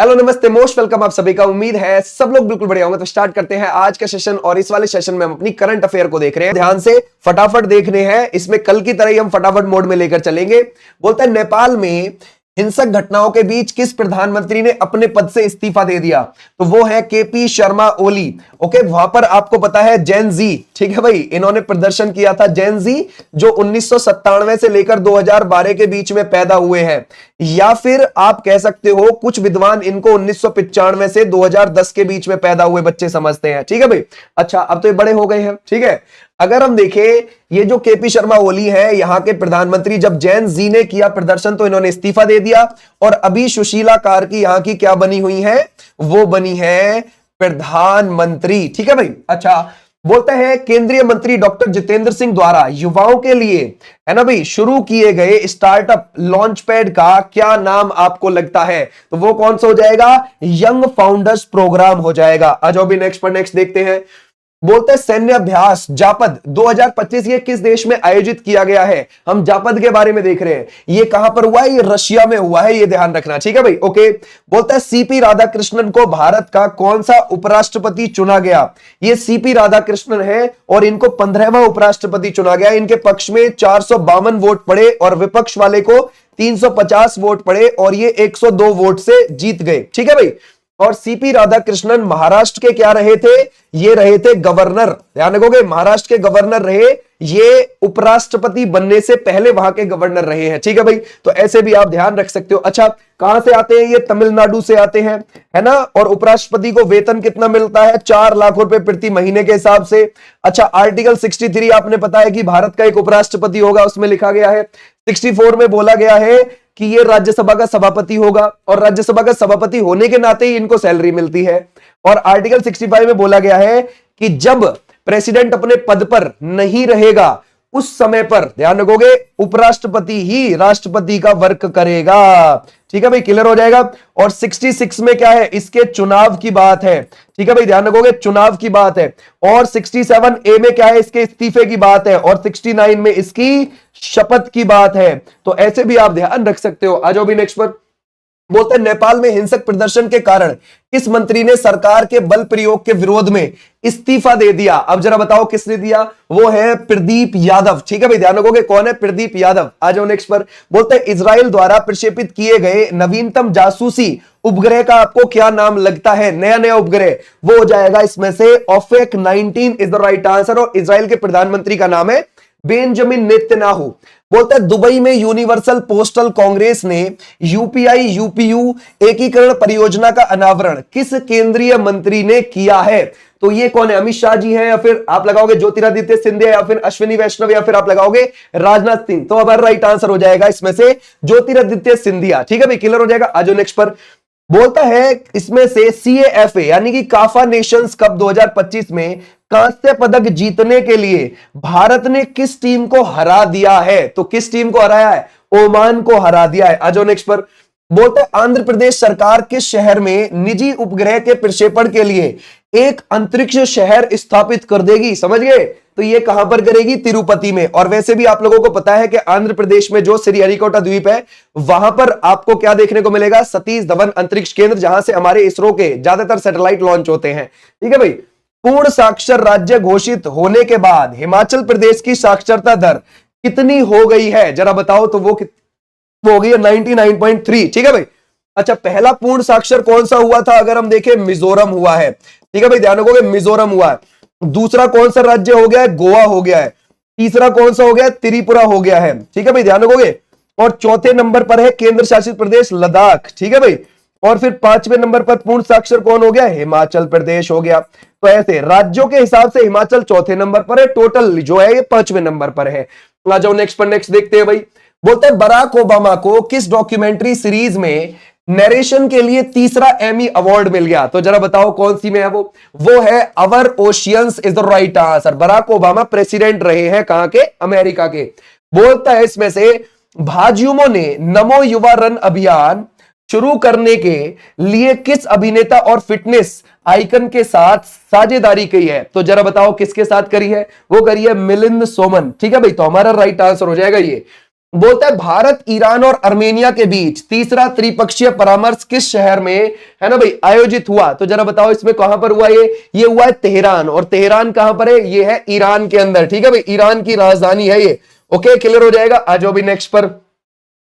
Hello नमस्ते most welcome आप सभी का। उम्मीद है सब लोग बिल्कुल बढ़िया होंगे। तो स्टार्ट करते हैं आज का सेशन। और इस वाले सेशन में हम अपनी करंट अफेयर को देख रहे हैं, ध्यान से फटाफट देखने हैं। इसमें कल की तरह ही हम फटाफट मोड में लेकर चलेंगे। बोलते हैं नेपाल में हिंसक घटनाओं के बीच किस प्रधानमंत्री ने अपने पद से इस्तीफा दे दिया? तो वो है केपी शर्मा ओली। ओके, वहां पर आपको पता है जेन जी, ठीक है भाई, इन्होंने प्रदर्शन किया था। जेन जी जो 1997 से लेकर 2012 के बीच में पैदा हुए हैं, या फिर आप कह सकते हो कुछ विद्वान इनको 1995 से 2010 के बीच में पैदा हुए बच्चे समझते हैं। ठीक है भाई, अच्छा अब तो ये बड़े हो गए हैं। ठीक है, अगर हम देखें ये जो केपी शर्मा ओली है यहां के प्रधानमंत्री, जब जैन जी ने किया प्रदर्शन तो इन्होंने इस्तीफा दे दिया। और अभी सुशीला कार्की यहां की क्या बनी हुई है? वो बनी है प्रधानमंत्री। ठीक है भाई, अच्छा बोलते हैं केंद्रीय मंत्री डॉक्टर जितेंद्र सिंह द्वारा युवाओं के लिए, है ना भाई, शुरू किए गए स्टार्टअप लॉन्च पैड का क्या नाम आपको लगता है? तो वो कौन सा हो जाएगा? यंग फाउंडर्स प्रोग्राम हो जाएगा। आज अभी नेक्स्ट पर नेक्स्ट देखते हैं। बोलते हैं सैन्य अभ्यास जापद 2025 ये किस देश में आयोजित किया गया है? हम जापद के बारे में देख रहे हैं। ये कहां पर हुआ है? ये रशिया में हुआ है, ये ध्यान रखना। ठीक है भाई, ओके। बोलता है सीपी राधाकृष्णन को भारत का कौन सा उपराष्ट्रपति चुना गया? ये सीपी राधाकृष्णन है और इनको 15वां उपराष्ट्रपति चुना गया। इनके पक्ष में 452 वोट पड़े और विपक्ष वाले को 350 वोट पड़े और ये 102 वोट से जीत गए। ठीक है भाई, और सीपी राधाकृष्णन महाराष्ट्र के क्या रहे थे? ये रहे थे गवर्नर। ध्यान रखोगे, महाराष्ट्र के गवर्नर रहे, ये उपराष्ट्रपति बनने से पहले वहां के गवर्नर रहे हैं। ठीक है भाई, तो ऐसे भी आप ध्यान रख सकते हो। अच्छा, कहां से आते हैं? ये तमिलनाडु से आते हैं, है ना। और उपराष्ट्रपति को वेतन कितना मिलता है? 4 लाख रुपए प्रति महीने के हिसाब से। अच्छा, आर्टिकल 63 आपने पता है कि भारत का एक उपराष्ट्रपति होगा, उसमें लिखा गया है। 64 में बोला गया है कि ये राज्यसभा का सभापति होगा और राज्यसभा का सभापति होने के नाते ही इनको सैलरी मिलती है। और आर्टिकल 65 में बोला गया है कि जब प्रेसिडेंट अपने पद पर नहीं रहेगा उस समय पर, ध्यान रखोगे, उपराष्ट्रपति ही राष्ट्रपति का वर्क करेगा। ठीक है भाई, क्लियर हो जाएगा। और 66 में क्या है? इसके चुनाव की बात है। ठीक है भाई, ध्यान रखोगे, चुनाव की बात है। और 67A में क्या है? इसके इस्तीफे की बात है। और 69 में इसकी शपथ की बात है। तो ऐसे भी आप ध्यान रख सकते हो। आ जाओ भी नेक्स्ट पर। बोलते हैं नेपाल में हिंसक प्रदर्शन के कारण किस मंत्री ने सरकार के बल प्रयोग के विरोध में इस्तीफा दे दिया? अब जरा बताओ किसने दिया? वो है प्रदीप यादव। ठीक है भाई, ध्यान रखोगे, कौन है? प्रदीप यादव। आ जाओ नेक्स्ट पर। बोलते हैं इजराइल द्वारा प्रक्षेपित किए गए नवीनतम जासूसी उपग्रह का आपको क्या नाम लगता है? नया उपग्रह वो हो जाएगा इसमें से ओफेक 19 इज द राइट आंसर। और इजराइल के प्रधानमंत्री का नाम है बेंजामिन नेतन्याहू। बोलता है दुबई में यूनिवर्सल पोस्टल कांग्रेस ने यूपीआई यूपीयू एकीकरण परियोजना का अनावरण किस केंद्रीय मंत्री ने किया है? तो ये कौन है? अमित शाह जी हैं, या फिर आप लगाओगे ज्योतिरादित्य सिंधिया, या फिर अश्विनी वैष्णव, या फिर आप लगाओगे राजनाथ सिंह। तो अब राइट आंसर हो जाएगा इसमें से ज्योतिरादित्य सिंधिया। ठीक है भाई, क्लियर हो जाएगा। आज नेक्स्ट पर। बोलता है इसमें से CAFA यानी कि काफा नेशंस कप 2025 में कांस्य पदक जीतने के लिए भारत ने किस टीम को हरा दिया है? तो किस टीम को हराया है? ओमान को हरा दिया है। आ जाओ नेक्स्ट पर। बोलते हैं आंध्र प्रदेश सरकार किस शहर में निजी उपग्रह के प्रक्षेपण के लिए एक अंतरिक्ष शहर स्थापित कर देगी? समझ गए? तो ये कहां पर करेगी? तिरुपति में। और वैसे भी आप लोगों को पता है कि आंध्र प्रदेश में जो श्रीहरिकोटा द्वीप है वहां पर आपको क्या देखने को मिलेगा? सतीश धवन अंतरिक्ष केंद्र, जहां से हमारे इसरो के ज्यादातर सैटेलाइट लॉन्च होते हैं। ठीक है भाई, पूर्ण साक्षर राज्य घोषित होने के बाद हिमाचल प्रदेश की साक्षरता दर कितनी हो गई है? जरा बताओ। तो वो हो गई है 99.3। ठीक है भाई, अच्छा पहला पूर्ण साक्षर कौन सा हुआ था? अगर हम देखें मिजोरम हुआ है। ठीक है भाई, ध्यान रखोगे, मिजोरम हुआ है। दूसरा कौन सा राज्य हो गया है? गोवा हो गया है। तीसरा कौन सा हो गया है? त्रिपुरा हो गया है। ठीक है भाई, ध्यान रखोगे। और चौथे नंबर पर है केंद्र शासित प्रदेश लद्दाख। ठीक है भाई, और फिर 5वें नंबर पर पूर्ण साक्षर कौन हो गया? हिमाचल प्रदेश हो गया। तो ऐसे राज्यों के हिसाब से हिमाचल चौथे नंबर पर है, टोटल जो है ये 5वें नंबर पर है। आ जाओ नेक्स्ट पर नेक्स्ट देखते हैं भाई। बोलते हैं बराक ओबामा को किस डॉक्यूमेंट्री सीरीज में नरेशन के लिए तीसरा एमी अवार्ड मिल गया? तो जरा बताओ कौन सी में है वो है our oceans is the right answer. Barack Obama president रहे हैं कहां के? अमेरिका के। बोलता है इसमें से भाजयुमो ने नमो युवा रन अभियान शुरू करने के लिए किस अभिनेता और फिटनेस आइकन के साथ साझेदारी की है? तो जरा बताओ किसके साथ करी है? वो करी है मिलिंद सोमन। ठीक है भाई, तो हमारा राइट आंसर हो जाएगा ये। बोलता है भारत, ईरान और अर्मेनिया के बीच तीसरा त्रिपक्षीय परामर्श किस शहर में, है ना भाई, आयोजित हुआ? तो जरा बताओ इसमें कहां पर हुआ? ये हुआ है तेहरान। और तेहरान कहां पर है? ये है ईरान के अंदर, ठीक है भाई, ईरान की राजधानी है ये। ओके, क्लियर हो जाएगा। आ जाओ भी नेक्स्ट पर।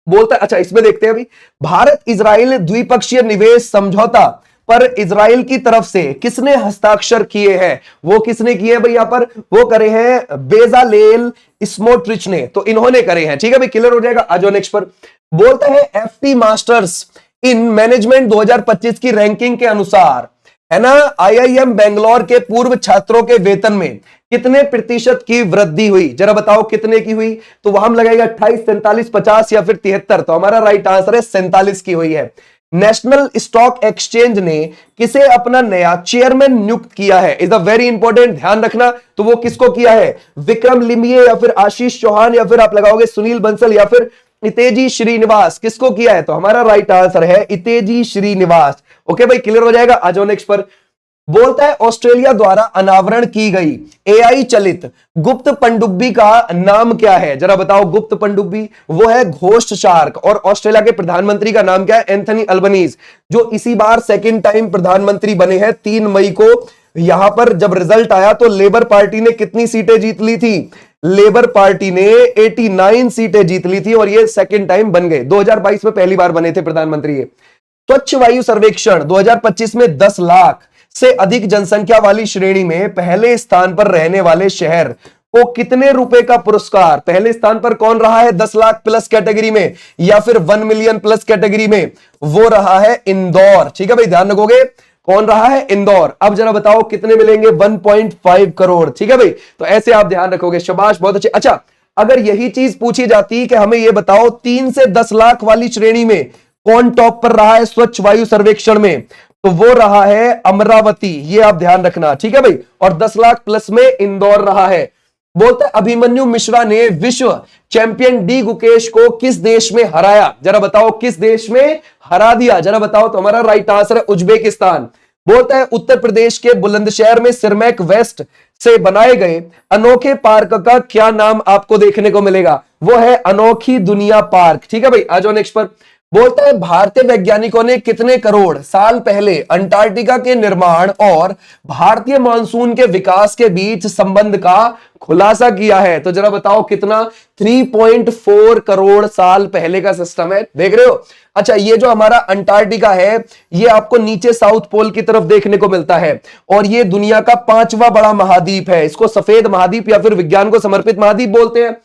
बोलता है, अच्छा इसमें देखते हैं अभी, भारत इजराइल द्विपक्षीय निवेश समझौता पर इजराइल की तरफ से किसने हस्ताक्षर किए हैं? वो किसने किए हैं भाई? यहां पर वो करे हैं बेजालेल स्मोट्रिच ने, तो इन्होंने करे हैं, ठीक है भाई, क्लियर हो जाएगा। आ जाओ नेक्स्ट पर। बोलता है एफटी मास्टर्स इन मैनेजमेंट 2025 की रैंकिंग के अनुसार, है ना, आईआईएम बेंगलोर के पूर्व छात्रों के वेतन में कितने प्रतिशत की वृद्धि हुई? जरा बताओ कितने की हुई? तो वहां लगेगा 28, 47, 50 या फिर 73। तो हमारा राइट आंसर है 47 की हुई है। नेशनल स्टॉक एक्सचेंज ने किसे अपना नया चेयरमैन नियुक्त किया है? इज अ वेरी इंपॉर्टेंट, ध्यान रखना। तो वो किसको किया है? विक्रम लिमये या फिर आशीष चौहान या फिर आप लगाओगे सुनील बंसल या फिर इतेजी श्रीनिवास, किसको किया है? तो हमारा राइट आंसर है इतेजी श्रीनिवास। ओके भाई, क्लियर हो जाएगा। आ जाओ नेक्स्ट पर। बोलता है ऑस्ट्रेलिया द्वारा अनावरण की गई एआई चलित गुप्त पनडुब्बी का नाम क्या है? जरा बताओ, गुप्त पनडुब्बी वो है घोस्ट शार्क। और ऑस्ट्रेलिया के प्रधानमंत्री का नाम क्या है? एंथनी अल्बनीज, जो इसी बार सेकंड टाइम प्रधानमंत्री बने हैं। 3 मई को यहां पर जब रिजल्ट आया तो लेबर पार्टी ने कितनी सीटें जीत ली थी? लेबर पार्टी ने 89 सीटें जीत ली थी और ये सेकंड टाइम बन गए। 2022 में पहली बार बने थे प्रधानमंत्री ये। स्वच्छ वायु सर्वेक्षण 2025 में 10 लाख से अधिक जनसंख्या वाली श्रेणी में पहले स्थान पर रहने वाले शहर को कितने रुपए का पुरस्कार? पहले स्थान पर कौन रहा है 10 लाख प्लस कैटेगरी में या फिर 1 मिलियन प्लस कैटेगरी में? वो रहा है इंदौर, ठीक है भाई, ध्यान रखोगे। कौन रहा है? इंदौर। अब जरा बताओ कितने मिलेंगे? 1.5 करोड़, ठीक है भाई। तो ऐसे आप ध्यान रखोगे, शाबाश, बहुत अच्छे। अच्छा, अगर यही चीज पूछी जाती कि हमें यह बताओ 3 से 10 लाख वाली श्रेणी में कौन टॉप पर रहा है स्वच्छ वायु सर्वेक्षण में, तो वो रहा है अमरावती, ये आप ध्यान रखना, ठीक है भाई। और 10 लाख प्लस में इंदौर रहा है। बोलते हैं अभिमन्यु मिश्रा ने विश्व चैंपियन डी गुकेश को किस देश में हराया? जरा बताओ किस देश में हरा दिया? जरा बताओ। तो हमारा राइट आंसर है उज्बेकिस्तान। बोलता है उत्तर प्रदेश के बुलंदशहर में सिरमैक वेस्ट से बनाए गए अनोखे पार्क का क्या नाम आपको देखने को मिलेगा? वो है अनोखी दुनिया पार्क, ठीक है भाई। आ जाओ नेक्स्ट पर। बोलता है भारतीय वैज्ञानिकों ने कितने करोड़ साल पहले अंटार्कटिका के निर्माण और भारतीय मानसून के विकास के बीच संबंध का खुलासा किया है? तो जरा बताओ कितना? 3.4 करोड़ साल पहले का सिस्टम है, देख रहे हो। अच्छा, ये जो हमारा अंटार्कटिका है ये आपको नीचे साउथ पोल की तरफ देखने को मिलता है और ये दुनिया का 5वां बड़ा महाद्वीप है। इसको सफेद महाद्वीप या फिर विज्ञान को समर्पित महाद्वीप बोलते हैं।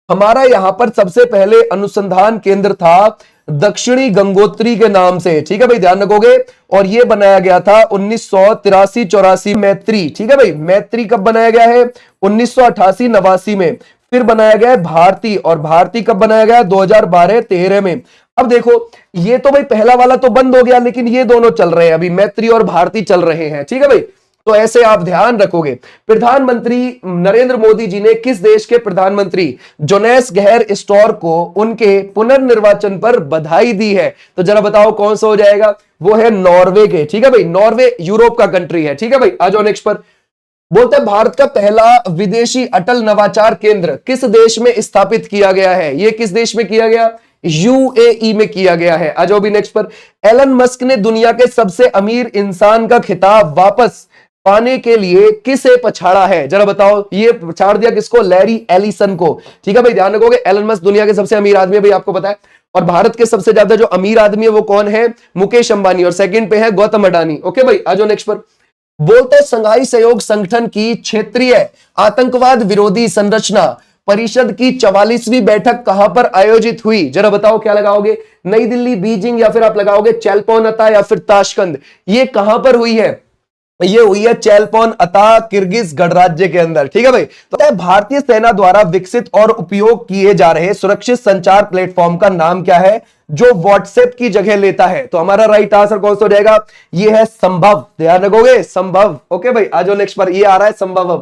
हमारा यहां पर सबसे पहले अनुसंधान केंद्र था दक्षिणी गंगोत्री के नाम से, ठीक है भाई, ध्यान रखोगे। और यह बनाया गया था 1983-84 मैत्री, ठीक है भाई। मैत्री कब बनाया गया है? 1988-89 में। फिर बनाया गया है भारती, और भारती कब बनाया गया? 2012-13 में। अब देखो, ये तो भाई पहला वाला तो बंद हो गया, लेकिन ये दोनों चल रहे हैं अभी, मैत्री और भारती चल रहे हैं, ठीक है भाई। तो ऐसे आप ध्यान रखोगे। प्रधानमंत्री नरेंद्र मोदी जी ने किस देश के प्रधानमंत्री जोनेस गहर स्टोर को उनके पुनर्निर्वाचन पर बधाई दी है? तो जरा बताओ कौन सा हो जाएगा? वो है नॉर्वे के, ठीक है भाई। नॉर्वे यूरोप का कंट्री है, ठीक है भाई। आ जाओ नेक्स्ट पर। बोलते हैं भारत का पहला विदेशी अटल नवाचार केंद्र किस देश में स्थापित किया गया है? ये किस देश में किया गया? यूएई में किया गया है। आ जाओ भी नेक्स्ट पर। एलन मस्क ने दुनिया के सबसे अमीर इंसान का खिताब वापस पाने के लिए किसे पछाड़ा है? जरा बताओ। ये पछाड़ दिया किसको? लैरी एलिसन को, ठीक है भाई, ध्यान रखोगे। एलन मस्क दुनिया के सबसे अमीर आदमी है भाई, आपको पता है। और भारत के सबसे ज्यादा जो अमीर आदमी है वो कौन है? मुकेश अंबानी। और सेकंड पे है गौतम अडानी। ओके भाई, आ जाओ नेक्स्ट पर। बोलते हैं संघाई सहयोग संगठन की क्षेत्रीय आतंकवाद विरोधी संरचना परिषद की 44वीं बैठक कहां पर आयोजित हुई? जरा बताओ, क्या लगाओगे? नई दिल्ली, बीजिंग या फिर आप लगाओगे चैलपोनता या फिर ताशकंद? ये कहां पर हुई है? ये हुई है चैलपोन अता किर्गिज गणराज्य के अंदर, ठीक है भाई। तो भारतीय सेना द्वारा विकसित और उपयोग किए जा रहे सुरक्षित संचार प्लेटफॉर्म का नाम क्या है जो व्हाट्सएप की जगह लेता है? तो हमारा राइट आंसर कौन सा हो जाएगा? ये है संभव, ध्यान रखोगे, संभव। ओके भाई, आ जाओ नेक्स्ट पर। ये आ रहा है संभव।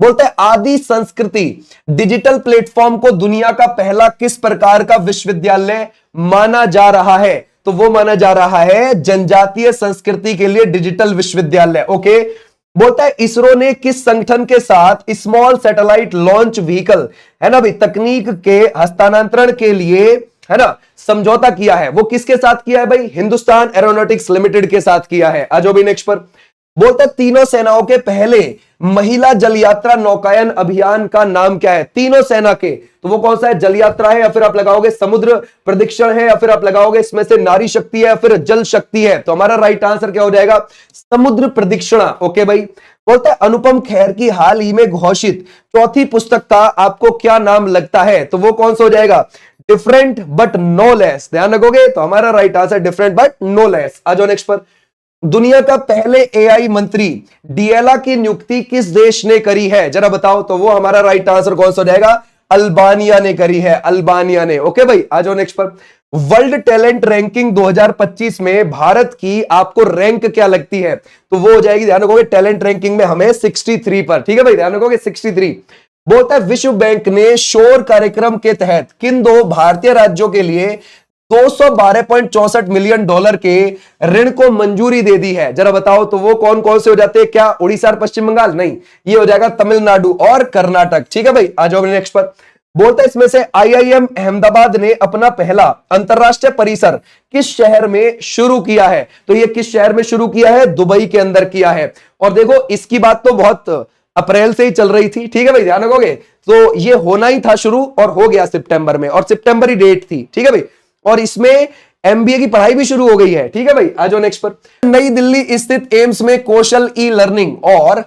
बोलते हैं आदि संस्कृति डिजिटल प्लेटफॉर्म को दुनिया का पहला किस प्रकार का विश्वविद्यालय माना जा रहा है? तो वो माना जा रहा है जनजातीय संस्कृति के लिए डिजिटल विश्वविद्यालय। ओके, बोलता है इसरो ने किस संगठन के साथ स्मॉल सैटेलाइट लॉन्च व्हीकल, है ना भाई, तकनीक के हस्तांतरण के लिए, है ना, समझौता किया है। वो किसके साथ किया है भाई? हिंदुस्तान एरोनॉटिक्स लिमिटेड के साथ किया है। आज भी नेक्स्ट पर बोलता है तीनों सेनाओं के पहले महिला जल यात्रा नौकायन अभियान का नाम क्या है? तीनों सेना के, तो वो कौन सा है? जल यात्रा है, या फिर आप लगाओगे समुद्र प्रदिक्षण है, या फिर आप लगाओगे इसमें से नारी शक्ति है, या फिर जल शक्ति है। तो हमारा राइट आंसर क्या हो जाएगा? समुद्र प्रदिक्षणा। ओके भाई। बोलता है अनुपम खेर की हाल ही में घोषित चौथी पुस्तक का आपको क्या नाम लगता है? तो वो कौन सा हो जाएगा? Different but no less. ध्यान रखोगे तो हमारा right answer different but no less. आ जाओ नेक्स्ट पर। दुनिया का पहले एआई मंत्री डिएला की नियुक्ति किस देश ने करी है? जरा बताओ। तो वो हमारा राइट आंसर कौन सा हो जाएगा? अल्बानिया ने करी है, अल्बानिया ने। ओके भाई, आ जाओ नेक्स्ट पर। वर्ल्ड टैलेंट रैंकिंग 2025 में भारत की आपको रैंक क्या लगती है? तो वो हो जाएगी, ध्यान रखोगे, टैलेंट रैंकिंग में हमें 63 पर। ठीक है भाई, ध्यान रखोगे 63। बोलता है विश्व बैंक ने शोर कार्यक्रम के तहत किन दो भारतीय राज्यों के लिए $212.64 मिलियन के ऋण को मंजूरी दे दी है? जरा बताओ। तो वो कौन कौन से हो जाते हैं? क्या उड़ीसा और पश्चिम बंगाल? नहीं, ये हो जाएगा तमिलनाडु और कर्नाटक। ठीक है भाई, आ जाओ नेक्स्ट पर। बोलता है इसमें से आईआईएम अहमदाबाद ने अपना पहला अंतरराष्ट्रीय परिसर किस शहर में शुरू किया है? तो ये किस शहर में शुरू किया है? दुबई के अंदर किया है। और देखो इसकी बात तो बहुत अप्रैल से ही चल रही थी। ठीक है भाई, ध्यान रखोगे। तो ये होना ही था शुरू और हो गया सितंबर में, और सितंबर ही डेट थी। ठीक है भाई, और इसमें एमबीए की पढ़ाई भी शुरू हो गई है। ठीक है भाई, आ जाओ नेक्स्ट पर। नई दिल्ली स्थित एम्स में कौशल ई लर्निंग और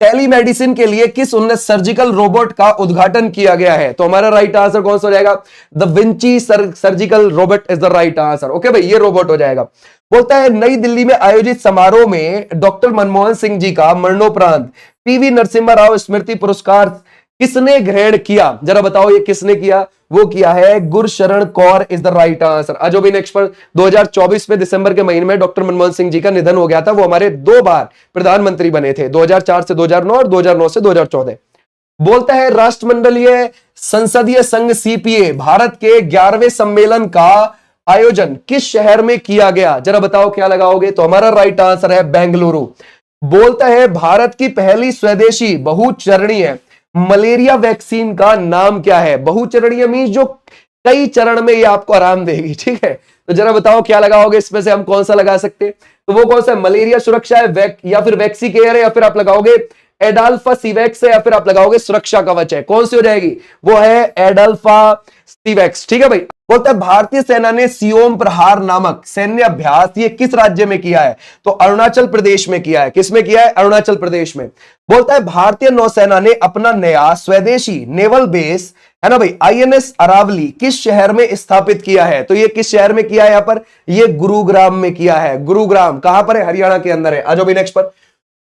टेलीमेडिसिन के लिए किस उन्नत सर्जिकल रोबोट का उद्घाटन किया गया है? तो हमारा राइट आंसर कौन सा हो जाएगा? The Vinci surgical robot is the right answer. Okay भाई, ये रोबोट हो जाएगा। बोलता है नई दिल्ली में आयोजित समारोह में डॉक्टर मनमोहन सिंह जी का मरणोपरांत पीवी नरसिम्हा राव स्मृति पुरस्कार किसने ग्रहण किया? जरा बताओ, ये किसने किया? वो किया है Gursharan Kaur is the right answer. आज भी नेक्स्ट पर। 2024 में दिसंबर के महीने में डॉक्टर मनमोहन सिंह जी का निधन हो गया था। वो हमारे 2 बार प्रधानमंत्री बने थे, 2004 से 2009 और 2009 से 2014। बोलता है राष्ट्रमंडलीय संसदीय संघ सीपीए भारत के 11वें सम्मेलन का आयोजन किस शहर में किया गया? जरा बताओ क्या लगाओगे? तो हमारा राइट आंसर है बेंगलुरु। बोलता है भारत की पहली स्वदेशी बहुचरणीय मलेरिया वैक्सीन का नाम क्या है? बहुचरणीय मींस जो कई चरण में ये आपको आराम देगी। ठीक है, तो जरा बताओ क्या लगाओगे? इसमें से हम कौन सा लगा सकते हैं? तो वो कौन सा है? मलेरिया सुरक्षा है, या फिर वैक्सी केयर है, या फिर आप लगाओगे एडाल्फा सीवैक्स है, या फिर आप लगाओगे सुरक्षा कवच है। कौन सी हो जाएगी? वो है एडाल्फा सीवैक्स। ठीक है भाई। बोलता है भारतीय सेना ने सियोम प्रहार नामक सैन्य अभ्यास ये किस राज्य में किया है? तो अरुणाचल प्रदेश में किया है। किस में किया है? अरुणाचल प्रदेश में। बोलता है भारतीय नौसेना ने अपना नया स्वदेशी नेवल बेस, है ना भाई, आईएनएस अरावली किस शहर में स्थापित किया है? तो ये किस शहर में किया है? यहां पर ये गुरुग्राम में किया है। गुरुग्राम कहां पर है? हरियाणा के अंदर है। आ जाओ भी नेक्स्ट पर।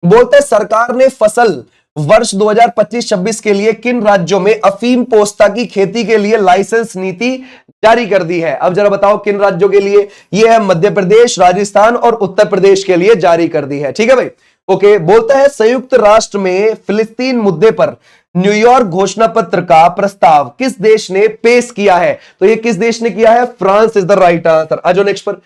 बोलते हैं सरकार ने फसल वर्ष 2025-26 के लिए किन राज्यों में अफीम पोस्ता की खेती के लिए लाइसेंस नीति जारी कर दी है? अब जरा बताओ किन राज्यों के लिए? ये है मध्य प्रदेश, राजस्थान और उत्तर प्रदेश के लिए जारी कर दी है। ठीक है भाई, ओके। बोलता है संयुक्त राष्ट्र में फिलिस्तीन मुद्दे पर न्यूयॉर्क घोषणा पत्र का प्रस्ताव किस देश ने पेश किया है? तो ये किस देश ने किया है? France is the right answer. आ जाओ नेक्स्ट पर।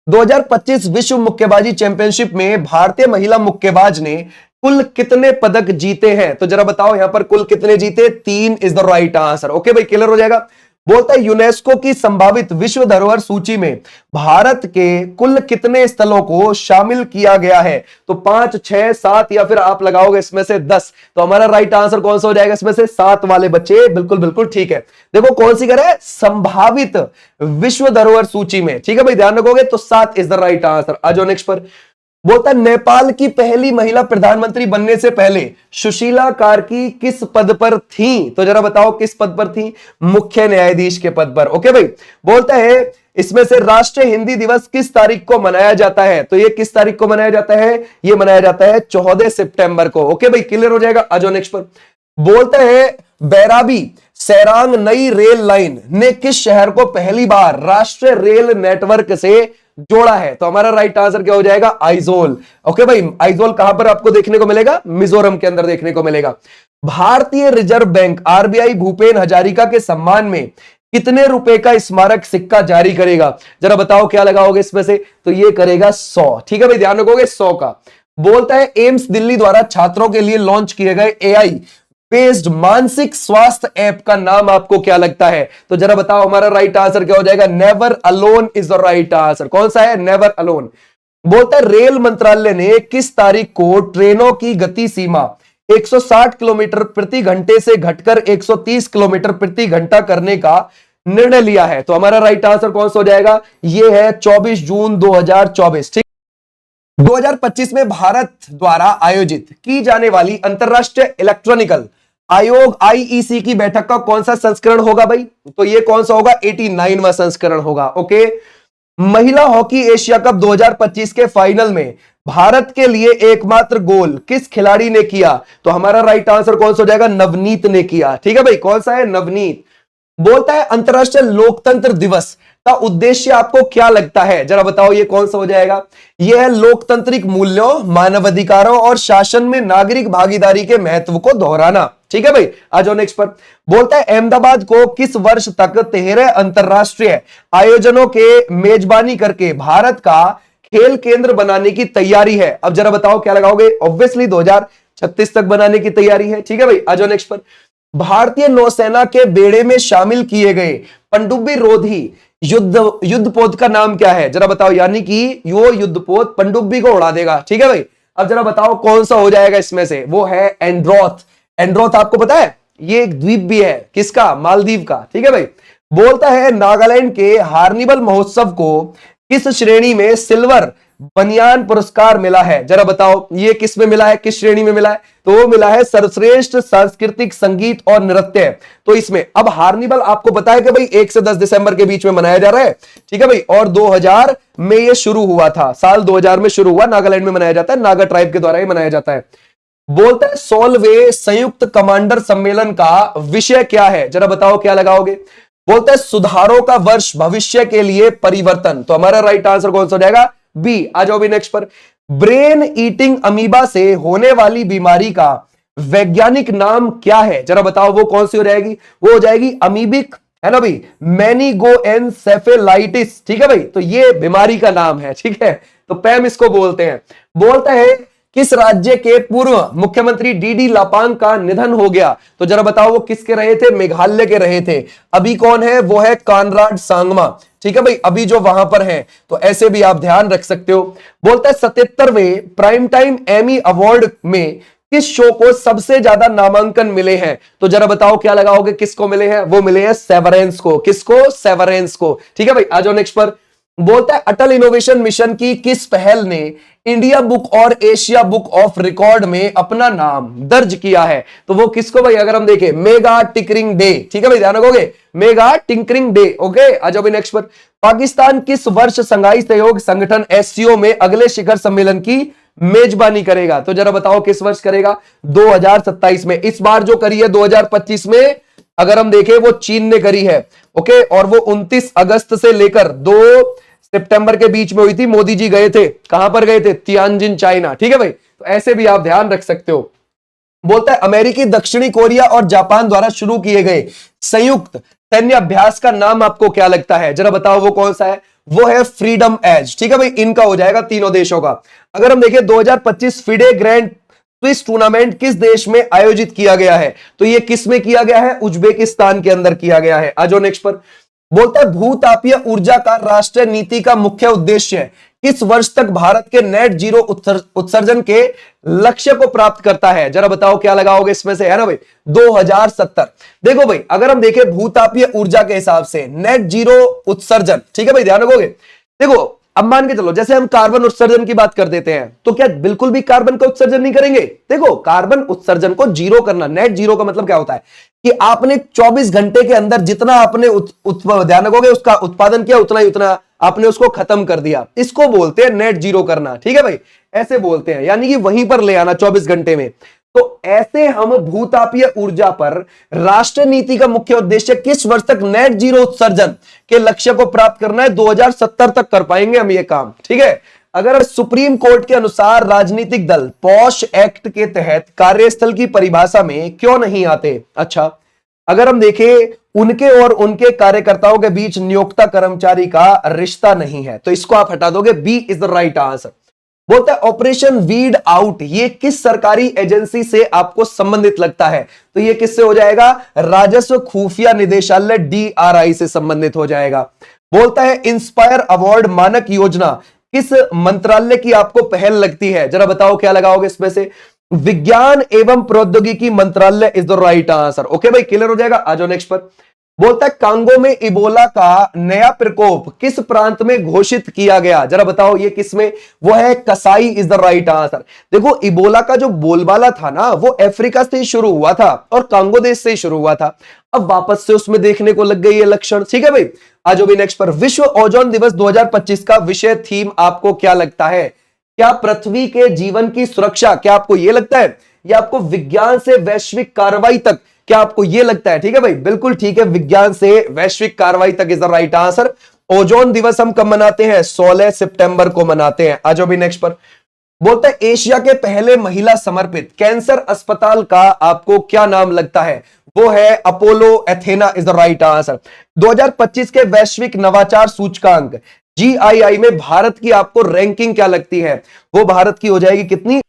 2025 विश्व मुक्केबाजी चैंपियनशिप में भारतीय महिला मुक्केबाज ने कुल कितने पदक जीते हैं? तो जरा बताओ यहां पर कुल कितने जीते? 3 is the right answer. Okay भाई, क्लियर हो जाएगा। बोलता है यूनेस्को की संभावित विश्व धरोहर सूची में भारत के कुल कितने स्थलों को शामिल किया गया है? तो 5, 6, 7 या फिर आप लगाओगे इसमें से 10। तो हमारा राइट आंसर कौन सा हो जाएगा? इसमें से 7 वाले बच्चे बिल्कुल बिल्कुल ठीक है। देखो कौन सी करे? संभावित विश्व धरोहर सूची में। ठीक है भाई, ध्यान रखोगे तो 7 इज द राइट आंसर। आ जाओ नेक्स्ट पर। बोलता नेपाल की पहली महिला प्रधानमंत्री बनने से पहले सुशीला कार्की किस पद पर थी? तो जरा बताओ किस पद पर थी? मुख्य न्यायाधीश के पद पर। ओके भाई। बोलता है इसमें से राष्ट्रीय हिंदी दिवस किस तारीख को मनाया जाता है? तो ये किस तारीख को मनाया जाता है? ये मनाया जाता है 14 सितंबर को। ओके भाई, क्लियर हो जाएगा। आ जाओ नेक्स्ट पर। बोलता है बैराबी सैरांग नई रेल लाइन ने किस शहर को पहली बार राष्ट्रीय रेल नेटवर्क से जोड़ा है? तो हमारा राइट आंसर क्या हो जाएगा? आइजोल। ओके भाई, आइजोल कहां पर आपको देखने को मिलेगा? मिजोरम के अंदर देखने को मिलेगा। भारतीय reserve bank RBI Bhupen Hazarika के सम्मान में कितने रुपए का स्मारक सिक्का जारी करेगा? जरा बताओ क्या लगाओगे इसमें से? तो ये करेगा 100। ठीक है भाई, ध्यान रखोगे 100 का। बोलता है एम्स दिल्ली द्वारा छात्रों के लिए लॉन्च किए गए एआई बेस्ड मानसिक स्वास्थ्य ऐप का नाम आपको क्या लगता है? तो जरा बताओ हमारा राइट आंसर क्या हो जाएगा? Never alone is the right answer. कौन सा है? Never alone. बोलता है रेल मंत्रालय ने किस तारीख को ट्रेनों की गति सीमा 160 किलोमीटर प्रति घंटे से घटकर 130 किलोमीटर प्रति घंटा करने का निर्णय लिया है? तो हमारा राइट आंसर कौन सा हो जाएगा? ये है 24 जून 2024। ठीक, 2025 में भारत द्वारा आयोजित की जाने वाली अंतरराष्ट्रीय इलेक्ट्रॉनिकल आयोग आईईसी की बैठक का कौन सा संस्करण होगा भाई? तो ये कौन सा होगा? 89वां संस्करण होगा। ओके। महिला हॉकी एशिया कप 2025 के फाइनल में भारत के लिए एकमात्र गोल किस खिलाड़ी ने किया? तो हमारा राइट आंसर कौन सा हो जाएगा? नवनीत ने किया। ठीक है भाई, कौन सा है? नवनीत। बोलता है अंतरराष्ट्रीय लोकतंत्र दिवस का उद्देश्य आपको क्या लगता है? जरा बताओ ये कौन सा हो जाएगा? यह है लोकतांत्रिक मूल्यों, मानवाधिकारों और शासन में नागरिक भागीदारी के महत्व को दोहराना। ठीक है भाई, आ जाओ नेक्स्ट पर। बोलता है अहमदाबाद को किस वर्ष तक 13 अंतरराष्ट्रीय आयोजनों के मेजबानी करके भारत का खेल केंद्र बनाने की तैयारी है? अब जरा बताओ क्या लगाओगे? ऑब्वियसली 2036 तक बनाने की तैयारी है। ठीक है भाई, आ जाओ नेक्स्ट पर। भारतीय नौसेना के बेड़े में शामिल किए गए पनडुब्बी रोधी युद्धपोत का नाम क्या है? जरा बताओ। यानी कि वो युद्धपोत पनडुब्बी को उड़ा देगा। ठीक है भाई, अब जरा बताओ कौन सा हो जाएगा इसमें से? वो है एंड्रोथ। एंड्रोथ आपको पता है ये एक द्वीप भी है, किसका? मालदीव का। ठीक है भाई। बोलता है नागालैंड के हार्निवल महोत्सव को किस श्रेणी में सिल्वर बनियान पुरस्कार मिला है? जरा बताओ ये किस में मिला है, किस श्रेणी में मिला है? तो वो मिला है सर्वश्रेष्ठ सांस्कृतिक संगीत और नृत्य। तो इसमें अब हार्निवल आपको पता है कि भाई 1 से 10 दिसंबर के बीच में मनाया जा रहा है। ठीक है भाई, और 2000 में ये शुरू हुआ था, साल 2000 में शुरू हुआ, नागालैंड में मनाया जाता है, नागा ट्राइब के द्वारा ही मनाया जाता है। बोलता है 16वें संयुक्त कमांडर सम्मेलन का विषय क्या है? जरा बताओ क्या लगाओगे? बोलता है सुधारों का वर्ष, भविष्य के लिए परिवर्तन। तो हमारा राइट आंसर कौन सा हो जाएगा? बी। आ जाओ भी नेक्स्ट पर। ब्रेन ईटिंग अमीबा से होने वाली बीमारी का वैज्ञानिक नाम क्या है? जरा बताओ वो कौन सी हो जाएगी? वो हो जाएगी अमीबिक, है ना भाई, मेनिगोएन्सेफेलाइटिस। ठीक है भाई, तो ये बीमारी का नाम है। ठीक है, तो पैम इसको बोलते हैं। बोलता है किस राज्य के पूर्व मुख्यमंत्री डीडी लापांग का निधन हो गया? तो जरा बताओ वो किसके रहे थे? मेघालय के रहे थे। अभी कौन है? वो है कानराड सांगमा। ठीक है भाई, अभी जो वहां पर है, तो ऐसे भी आप ध्यान रख सकते हो। बोलता है 77वें प्राइम टाइम एमी अवार्ड में किस शो को सबसे ज्यादा नामांकन मिले हैं? तो जरा बताओ क्या लगाओगे? किसको मिले हैं? वो मिले हैं सेवरेंस को। किसको? सेवरेंस को। ठीक है भाई, आ जाओ नेक्स्ट पर। बोलता है अटल इनोवेशन मिशन की किस पहल ने इंडिया बुक और एशिया बुक ऑफ रिकॉर्ड में अपना नाम दर्ज किया है? तो वो किसको भाई? अगर हम देखें मेगा टिंकरिंग डे। ठीक है भाई, ध्यान रखोगे, मेगा टिंकरिंग डे। ओके, आ जाओ भाई नेक्स्ट पर। पाकिस्तान किस वर्ष शंघाई सहयोग संगठन एससीओ में अगले शिखर सम्मेलन की मेजबानी करेगा? तो जरा बताओ किस वर्ष करेगा? 2027 में। इस बार जो करी है 2025 में, अगर हम देखें वो चीन ने करी है। ओके, और वो 29 अगस्त से लेकर 2 सितंबर के बीच में हुई थी। मोदी जी गए थे, कहां पर गए थे? Tianjin, China. ठीक है भाई, तो ऐसे भी आप ध्यान रख सकते हो। बोलता है अमेरिकी, दक्षिणी कोरिया और जापान द्वारा शुरू किए गए संयुक्त सैन्य अभ्यास का नाम आपको क्या लगता है? जरा बताओ वो कौन सा है? वो है फ्रीडम एज। ठीक है भाई, इनका हो जाएगा तीनों देशों का। अगर हम देखें 2025 फिडे ग्रैंड स्विस टूर्नामेंट किस देश में आयोजित किया गया है? तो ये किस में किया गया है? उज्बेकिस्तान के अंदर किया गया है। आज नेक्स्ट पर। बोलता है भूतापीय ऊर्जा का राष्ट्रीय नीति का मुख्य उद्देश्य किस वर्ष तक भारत के नेट जीरो उत्सर्जन के लक्ष्य को प्राप्त करता है? जरा बताओ क्या लगाओगे इसमें से? है ना भाई, 2070। देखो भाई, अगर हम देखें भूतापीय ऊर्जा के हिसाब से नेट जीरो उत्सर्जन, ठीक है भाई, ध्यान रखोगे। देखो अब मान के चलो जैसे हम कार्बन उत्सर्जन की बात कर देते हैं, तो क्या बिल्कुल भी कार्बन का उत्सर्जन नहीं करेंगे? देखो कार्बन उत्सर्जन को जीरो करना, नेट जीरो का मतलब क्या होता है कि आपने 24 घंटे के अंदर जितना आपने ध्यान रखोगे उसका उत्पादन किया, उतना ही उतना आपने उसको खत्म कर दिया। इसको बोलते हैं नेट जीरो करना। ठीक है भाई, ऐसे बोलते हैं, यानी कि वहीं पर ले आना 24 घंटे में। तो ऐसे हम भूतापीय ऊर्जा पर राष्ट्रीय नीति का मुख्य उद्देश्य किस वर्ष तक नेट जीरो उत्सर्जन के लक्ष्य को प्राप्त करना है? 2070 तक कर पाएंगे हम ये काम। ठीक है, अगर सुप्रीम कोर्ट के अनुसार राजनीतिक दल पॉश एक्ट के तहत कार्यस्थल की परिभाषा में क्यों नहीं आते? अच्छा, अगर हम देखें उनके और उनके कार्यकर्ताओं के बीच नियोक्ता कर्मचारी का रिश्ता नहीं है, तो इसको आप हटा दोगे। B is the right answer. बोलता है ऑपरेशन वीड आउट, ये किस सरकारी एजेंसी से आपको संबंधित लगता है? तो ये किससे हो जाएगा? राजस्व खुफिया निदेशालय DRI से संबंधित हो जाएगा। बोलता है इंस्पायर अवार्ड मानक योजना किस मंत्रालय की आपको पहल लगती है? जरा बताओ क्या लगाओगे इसमें से? विज्ञान एवं प्रौद्योगिकी मंत्रालय is the right answer. Okay भाई, क्लियर हो जाएगा। आ जाओ नेक्स्ट पर। बोलता है कांगो में इबोला का नया प्रकोप किस प्रांत में घोषित किया गया? जरा बताओ ये किसमें? वो है कसाई इज द राइट आंसर। देखो इबोला का जो बोलबाला था ना, वो अफ्रीका से ही शुरू हुआ था और कांगो देश से ही शुरू हुआ था। अब वापस से उसमें देखने को लग गई ये लक्षण। ठीक है भाई, आज भी नेक्स्ट पर। विश्व ओजोन दिवस 2025 का विषय थीम आपको क्या लगता है? क्या पृथ्वी के जीवन की सुरक्षा? क्या आपको यह लगता है? या आपको विज्ञान से वैश्विक कार्रवाई तक? क्या आपको यह लगता है? ठीक है भाई, बिल्कुल ठीक है, विज्ञान से वैश्विक कार्रवाई तक is the right answer. Ozone दिवस हम कब मनाते हैं? 16 सितंबर को मनाते हैं। आज भी नेक्स्ट पर। बोलता है एशिया के पहले महिला समर्पित कैंसर अस्पताल का आपको क्या नाम लगता है? वो है Apollo Athena is the right answer. 2025 के वैश्विक नवाचार सूचकांक GII में भारत की आपको रैंकिंग क्या लगती है? वो भारत की हो जाएगी कितनी?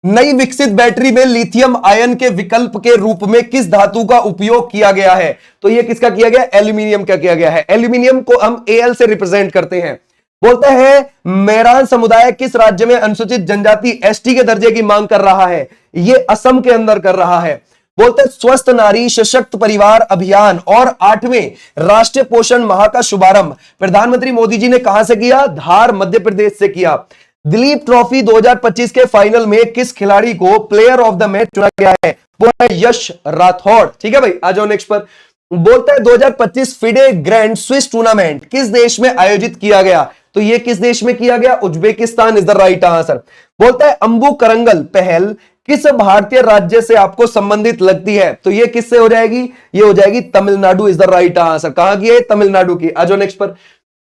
नई विकसित बैटरी में लिथियम आयन के विकल्प के रूप में किस धातु का उपयोग किया गया है? तो ये किसका किया गया? एल्यूमिनियम का किया गया है। एल्यूमिनियम को हम Al से रिप्रेजेंट करते हैं। बोलता है मेरान समुदाय किस राज्य में अनुसूचित जनजाति ST के दर्जे की मांग कर रहा है? ये असम के अंदर कर रहा है। बोलते हैं स्वस्थ नारी सशक्त परिवार अभियान और 8वें राष्ट्रीय पोषण माह का शुभारंभ प्रधानमंत्री मोदी जी ने कहां से किया? धार मध्य प्रदेश से किया। दिलीप ट्रॉफी 2025 के फाइनल में किस खिलाड़ी को प्लेयर ऑफ द मैच चुना गया है? वो है यश राठौड़। ठीक है भाई, आ जाओ नेक्स्ट पर। बोलता है 2025 फिडे ग्रैंड स्विस टूर्नामेंट किस देश में आयोजित किया गया? तो ये किस देश में किया गया? Uzbekistan is the right answer. बोलता है अंबु करंगल पहल किस भारतीय राज्य से आपको संबंधित लगती है? तो ये किससे हो जाएगी? ये हो जाएगी Tamil Nadu is the right answer. कहां की है? तमिलनाडु की। आ जाओ नेक्स्ट पर।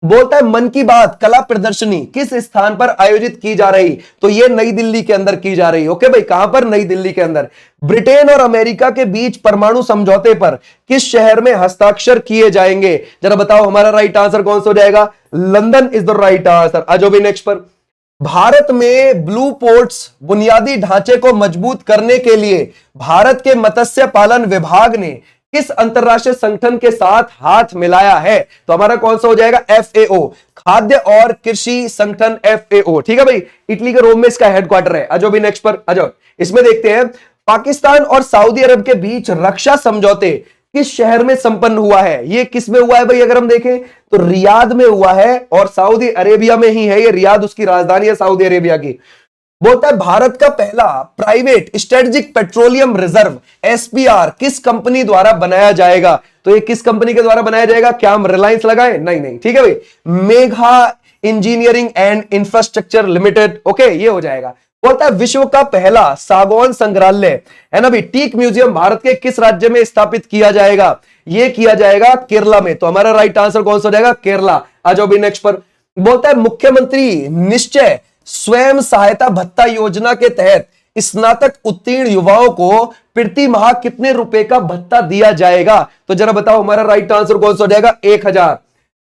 बोलता है मन की बात कला प्रदर्शनी किस स्थान पर आयोजित की जा रही? तो ये नई दिल्ली के अंदर की जा रही। ओके भाई, कहां पर? नई दिल्ली के अंदर। ब्रिटेन और अमेरिका के बीच परमाणु समझौते पर किस शहर में हस्ताक्षर किए जाएंगे? जरा बताओ हमारा राइट आंसर कौन सा हो जाएगा? London is the right answer. आ जाओ भी नेक्स्ट पर। भारत में ब्लू पोर्ट्स बुनियादी ढांचे को मजबूत करने के लिए भारत के मत्स्य पालन विभाग ने किस अंतरराष्ट्रीय संगठन के साथ हाथ मिलाया है? तो हमारा कौन सा हो जाएगा? FAO, खाद्य और कृषि संगठन FAO। ठीक है भाई, इटली के रोम में इसका हेडक्वार्टर है। आ जाओ भी नेक्स्ट पर। आ जाओ, इसमें देखते हैं पाकिस्तान और सऊदी अरब के बीच रक्षा समझौते किस शहर में संपन्न हुआ है? ये किस में हुआ है भाई? अगर हम देखें तो रियाद में हुआ है और सऊदी अरेबिया में ही है। ये रियाद उसकी राजधानी है सऊदी अरेबिया की। बोलता है भारत का पहला private strategic petroleum reserve SPR किस कंपनी द्वारा बनाया जाएगा? तो ये किस कंपनी के द्वारा बनाया जाएगा? क्या हम रिलायंस लगाए? नहीं नहीं। ठीक है भाई, Megha engineering and infrastructure limited. Okay, ये हो जाएगा। बोलता है विश्व का पहला सागौन संग्रहालय है ना भाई, टीक म्यूजियम भारत के किस राज्य में स्थापित किया जाएगा? ये किया जाएगा केरला में। तो हमारा राइट आंसर कौन सा हो जाएगा? केरला। आ जाओ भी नेक्स्ट पर। बोलता है मुख्यमंत्री निश्चय स्वयं सहायता भत्ता योजना के तहत स्नातक उत्तीर्ण युवाओं को प्रति माह कितने रुपए का भत्ता दिया जाएगा? तो जरा बताओ हमारा राइट आंसर कौन सा हो जाएगा? 1000।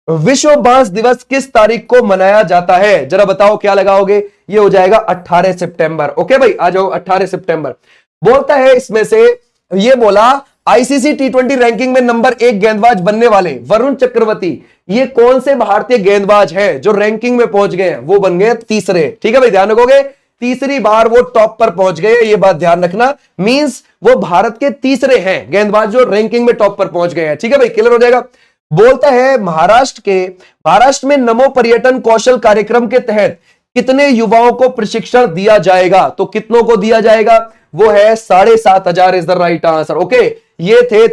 विश्व बांस दिवस किस तारीख को मनाया जाता है? जरा बताओ क्या लगाओगे? ये हो जाएगा 18 सितंबर। ओके भाई, आ जाओ 18 सितंबर। बोलता है इसमें से ये बोला ICC T20 रैंकिंग में नंबर 1 गेंदबाज बनने वाले वरुण चक्रवर्ती ये कौन से भारतीय गेंदबाज हैं जो रैंकिंग में पहुंच गए हैं? वो बन गए तीसरे। ठीक है भाई, ध्यान रखोगे, तीसरी बार वो टॉप पर पहुंच गए, ये बात ध्यान रखना। मींस वो भारत के तीसरे हैं गेंदबाज जो रैंकिंग में टॉप पर पहुंच गए हैं। ठीक है भाई, क्लियर हो जाएगा। बोलता है महाराष्ट्र में नमो पर्यटन कौशल कार्यक्रम के तहत कितने युवाओं को प्रशिक्षण दिया जाएगा? तो कितनों को दिया जाएगा? वो है 7500 is the right answer. Okay, ये थे